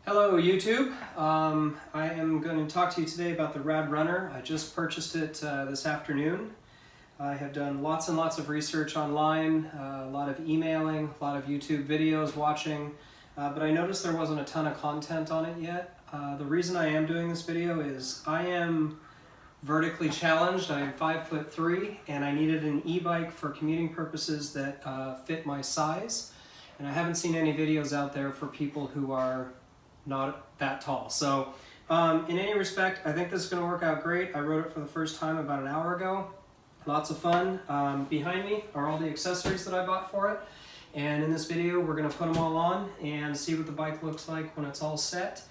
Hello YouTube. I am going to talk to you today about the RadRunner. I just purchased it this afternoon. I have done lots and lots of research online, a lot of emailing, a lot of YouTube videos watching, but I noticed there wasn't a ton of content on it yet. The reason I am doing this video is I am vertically challenged. I am 5'3" and I needed an e-bike for commuting purposes that fit my size. And I haven't seen any videos out there for people who are not that tall. So in any respect, I think this is going to work out great. I rode it for the first time about an hour ago. Lots of fun. Behind me are all the accessories that I bought for it. And in this video, we're going to put them all on and see what the bike looks like when it's all set.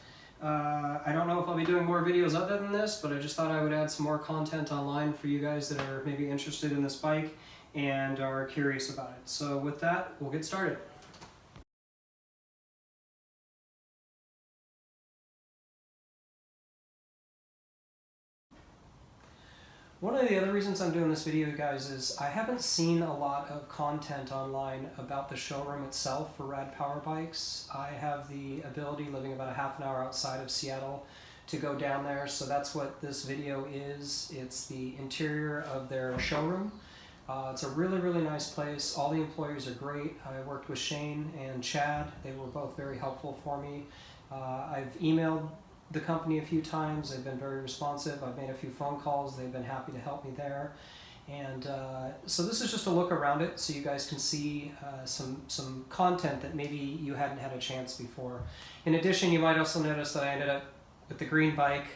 I don't know if I'll be doing more videos other than this, but I just thought I would add some more content online for you guys that are maybe interested in this bike and are curious about it. So with that, we'll get started. One of the other reasons I'm doing this video, guys, is I haven't seen a lot of content online about the showroom itself for Rad Power Bikes. I have the ability, living about a half an hour outside of Seattle, to go down there, so that's what this video is. It's the interior of their showroom. It's a really, really nice place. All the employees are great. I worked with Shane and Chad. They were both very helpful for me. I've emailed the company a few times. They've been very responsive. I've made a few phone calls. They've been happy to help me there. And so this is just a look around it so you guys can see some content that maybe you hadn't had a chance before. In addition, you might also notice that I ended up with the green bike.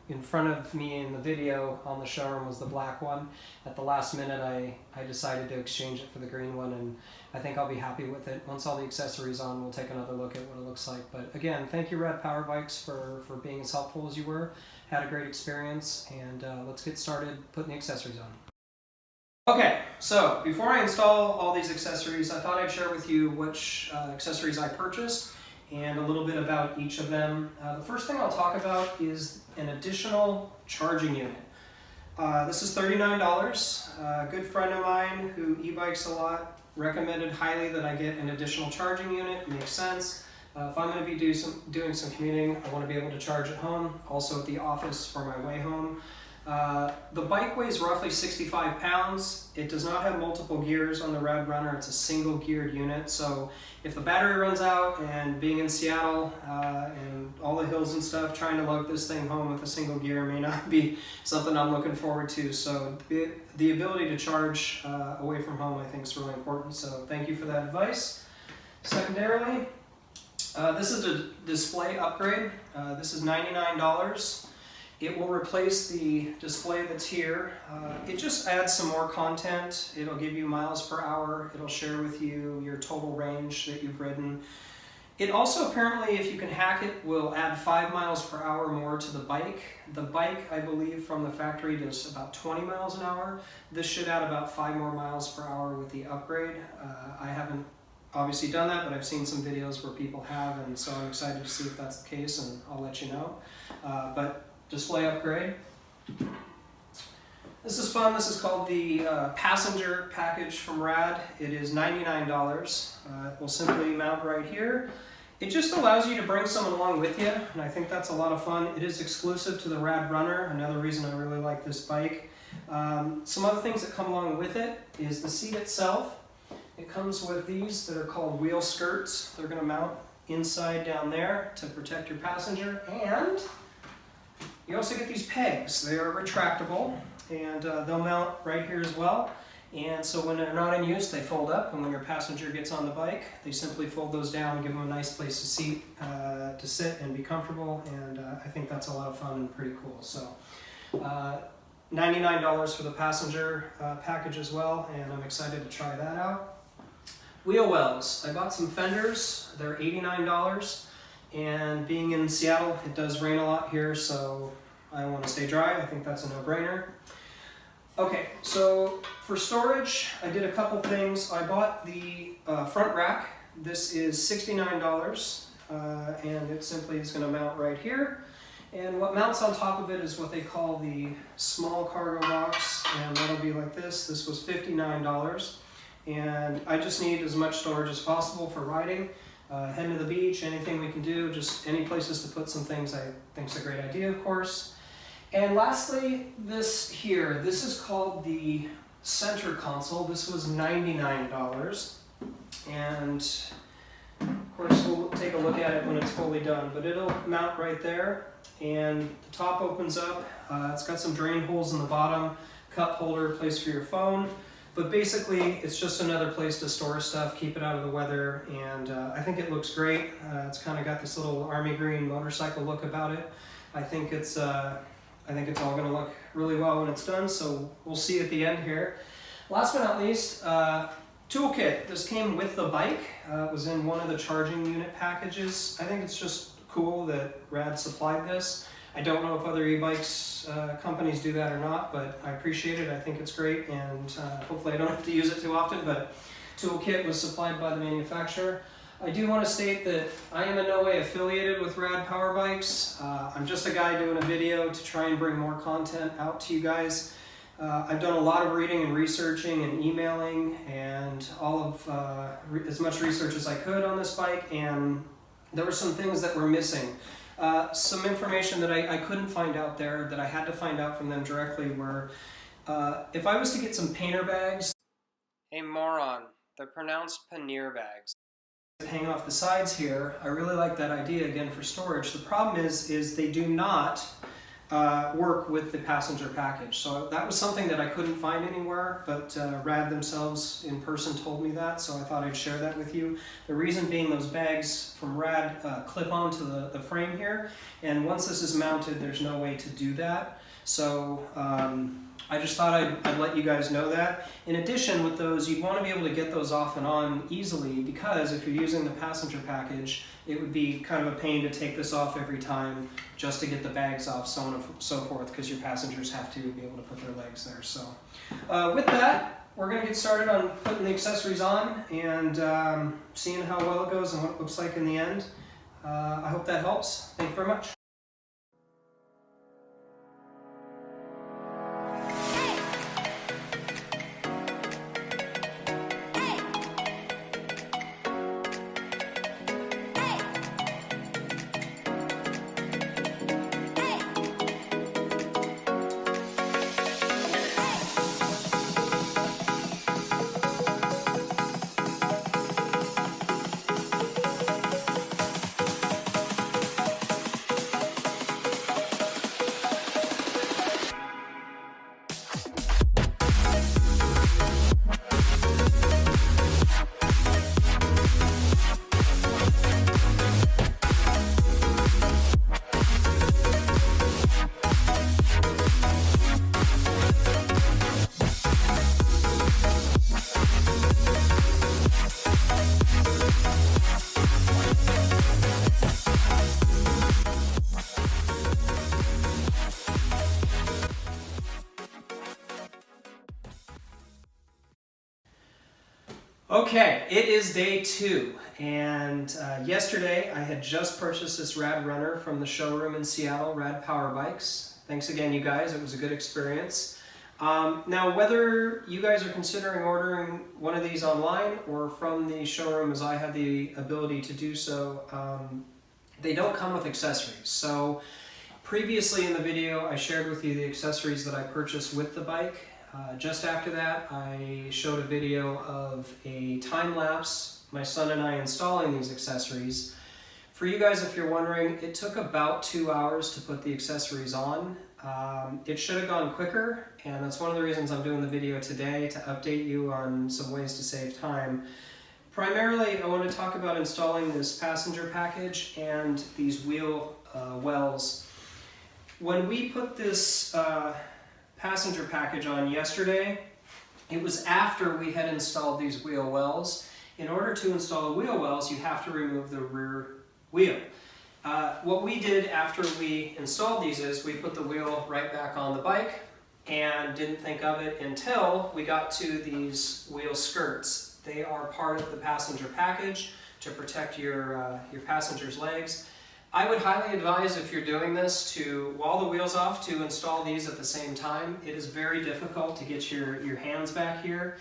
In front of me in the video on the showroom was the black one. At the last minute, I decided to exchange it for the green one, and I think I'll be happy with it. Once all the accessories on, we'll take another look at what it looks like. But again, thank you Rad Power Bikes for being as helpful as you were. Had a great experience, and let's get started putting the accessories on. Okay, so before I install all these accessories, I thought I'd share with you which accessories I purchased and a little bit about each of them. The first thing I'll talk about is an additional charging unit. This is $39. A good friend of mine who e-bikes a lot recommended highly that I get an additional charging unit. It makes sense. If I'm going to be doing some commuting, I want to be able to charge at home, also at the office for my way home. The bike weighs roughly 65 pounds. It does not have multiple gears on the RadRunner. It's a single geared unit. So if the battery runs out, and being in Seattle and all the hills and stuff, trying to lug this thing home with a single gear may not be something I'm looking forward to. So the ability to charge away from home, I think, is really important. So thank you for that advice. Secondarily, this is a display upgrade. This is $99. It will replace the display that's here. It just adds some more content. It'll give you miles per hour. It'll share with you your total range that you've ridden. It also apparently, if you can hack it, will add 5 miles per hour more to the bike. The bike, I believe, from the factory does about 20 miles an hour. This should add about 5 more miles per hour with the upgrade. I haven't obviously done that, but I've seen some videos where people have, and so I'm excited to see if that's the case, and I'll let you know. But display upgrade. This is fun. This is called the passenger package from Rad. It is $99. It will simply mount right here. It just allows you to bring someone along with you, and I think that's a lot of fun. It is exclusive to the RadRunner, another reason I really like this bike. Some other things that come along with it is the seat itself. It comes with these that are called wheel skirts. They're going to mount inside down there to protect your passenger, and you also get these pegs. They are retractable, and they'll mount right here as well. And so when they're not in use, they fold up, and when your passenger gets on the bike, they simply fold those down, give them a nice place to sit and be comfortable, and I think that's a lot of fun and pretty cool. So $99 for the passenger package as well, and I'm excited to try that out. Wheel wells. I bought some fenders. They're $89. And being in Seattle, it does rain a lot here, so I want to stay dry. I think that's a no-brainer. Okay, so for storage, I did a couple things. I bought the front rack. This is $69, and it simply is going to mount right here. And what mounts on top of it is what they call the small cargo box, and that'll be like this. This was $59. And I just need as much storage as possible for riding. heading to the beach, anything we can do, just any places to put some things I think is a great idea, of course. And lastly, this here, this is called the center console. This was $99, and of course we'll take a look at it when it's fully done, but it'll mount right there, and the top opens up. It's got some drain holes in the bottom, cup holder, place for your phone, but basically it's just another place to store stuff, keep it out of the weather, and I think it looks great. It's kind of got this little army green motorcycle look about it. I think it's all going to look really well when it's done, so we'll see at the end here. Last but not least, toolkit. This came with the bike. It was in one of the charging unit packages. I think it's just cool that Rad supplied this. I don't know if other e-bikes companies do that or not, but I appreciate it. I think it's great, and hopefully I don't have to use it too often, but toolkit was supplied by the manufacturer. I do want to state that I am in no way affiliated with Rad Power Bikes. I'm just a guy doing a video to try and bring more content out to you guys. I've done a lot of reading and researching and emailing and all of as much research as I could on this bike, and there were some things that were missing. Some information that I couldn't find out there that I had to find out from them directly were, if I was to get some painter bags, a moron, they're pronounced pannier bags, hang off the sides here. I really like that idea again for storage. The problem is they do not work with the passenger package. So that was something that I couldn't find anywhere, but Rad themselves in person told me that, so I thought I'd share that with you. The reason being those bags from Rad clip onto the frame here, and once this is mounted, there's no way to do that. So I just thought I'd let you guys know that. In addition, with those, you'd want to be able to get those off and on easily, because if you're using the passenger package, it would be kind of a pain to take this off every time just to get the bags off, so on and so forth, because your passengers have to be able to put their legs there. So with that, we're going to get started on putting the accessories on and seeing how well it goes and what it looks like in the end. I hope that helps. Thank you very much. Okay, it is day 2, and yesterday I had just purchased this RadRunner from the showroom in Seattle, Rad Power Bikes. Thanks again, you guys. It was a good experience. Now, whether you guys are considering ordering one of these online or from the showroom, as I had the ability to do so, they don't come with accessories. So previously in the video, I shared with you the accessories that I purchased with the bike. Just after that, I showed a video of a time-lapse, my son and I installing these accessories. For you guys, if you're wondering, it took about 2 hours to put the accessories on. It should have gone quicker, and that's one of the reasons I'm doing the video today, to update you on some ways to save time. Primarily, I want to talk about installing this passenger package and these wheel wells. When we put this passenger package on yesterday, it was after we had installed these wheel wells. In order to install the wheel wells, you have to remove the rear wheel. What we did after we installed these is we put the wheel right back on the bike and didn't think of it until we got to these wheel skirts. They are part of the passenger package to protect your passenger's legs. I would highly advise, if you're doing this, to wall the wheels off, to install these at the same time. It is very difficult to get your hands back here.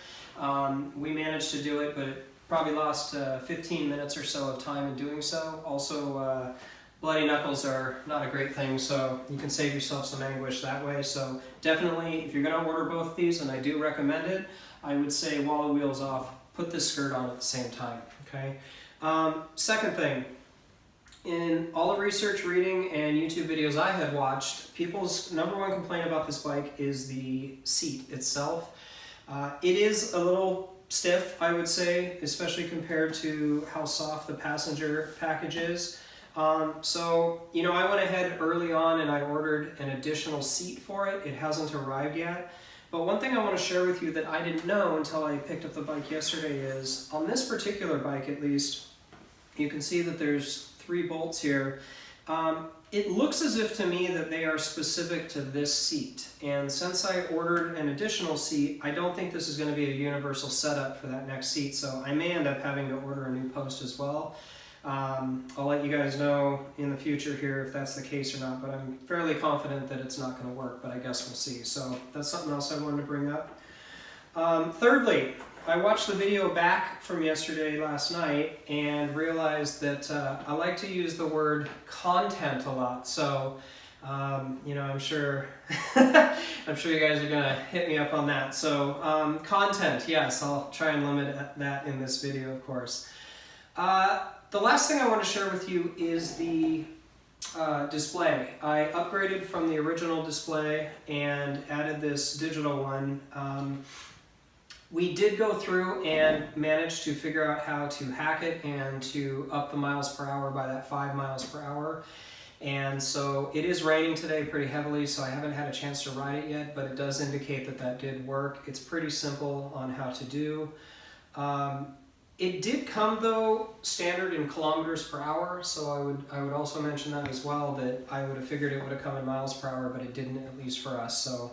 We managed to do it, but Probably lost 15 minutes or so of time in doing so. Also, bloody knuckles are not a great thing, so you can save yourself some anguish that way. So definitely, if you're going to order both these, and I do recommend it, I would say while the wheel's off, put this skirt on at the same time, okay? Second thing, in all the research, reading, and YouTube videos I had watched, people's #1 complaint about this bike is the seat itself. It is a little stiff, I would say, especially compared to how soft the passenger package is. So, you know, I went ahead early on and I ordered an additional seat for it. It hasn't arrived yet. But one thing I want to share with you that I didn't know until I picked up the bike yesterday is, on this particular bike at least, you can see that there's 3 bolts here. It looks as if to me that they are specific to this seat. And since I ordered an additional seat, I don't think this is going to be a universal setup for that next seat. So I may end up having to order a new post as well. I'll let you guys know in the future here if that's the case or not, but I'm fairly confident that it's not going to work, but I guess we'll see. So that's something else I wanted to bring up. Thirdly, I watched the video back from yesterday last night and realized that I like to use the word content a lot. So, you know, I'm sure I'm sure you guys are gonna hit me up on that. So, content, yes, I'll try and limit that in this video, of course. The last thing I want to share with you is the display. I upgraded from the original display and added this digital one. We did go through and manage to figure out how to hack it and to up the miles per hour by that 5 miles per hour. And so it is raining today pretty heavily, so I haven't had a chance to ride it yet, but it does indicate that that did work. It's pretty simple on how to do. It did come though standard in kilometers per hour, so I would also mention that as well, that I would have figured it would have come in miles per hour, but it didn't, at least for us. So,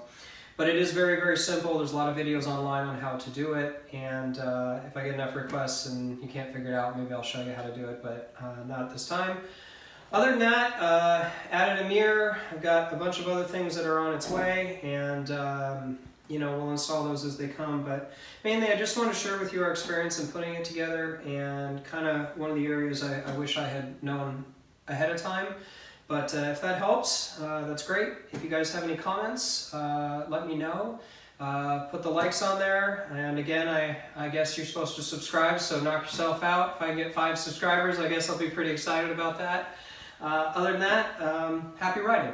but it is very, very simple. There's a lot of videos online on how to do it, and if I get enough requests and you can't figure it out, maybe I'll show you how to do it, but not at this time. Other than that, added a mirror. I've got a bunch of other things that are on its way, and you know, we'll install those as they come. But mainly, I just want to share with you our experience in putting it together, and kind of one of the areas I wish I had known ahead of time. But if that helps, that's great. If you guys have any comments, let me know. Put the likes on there, and again, I guess you're supposed to subscribe, so knock yourself out. If I get 5 subscribers, I guess I'll be pretty excited about that. Other than that, happy riding.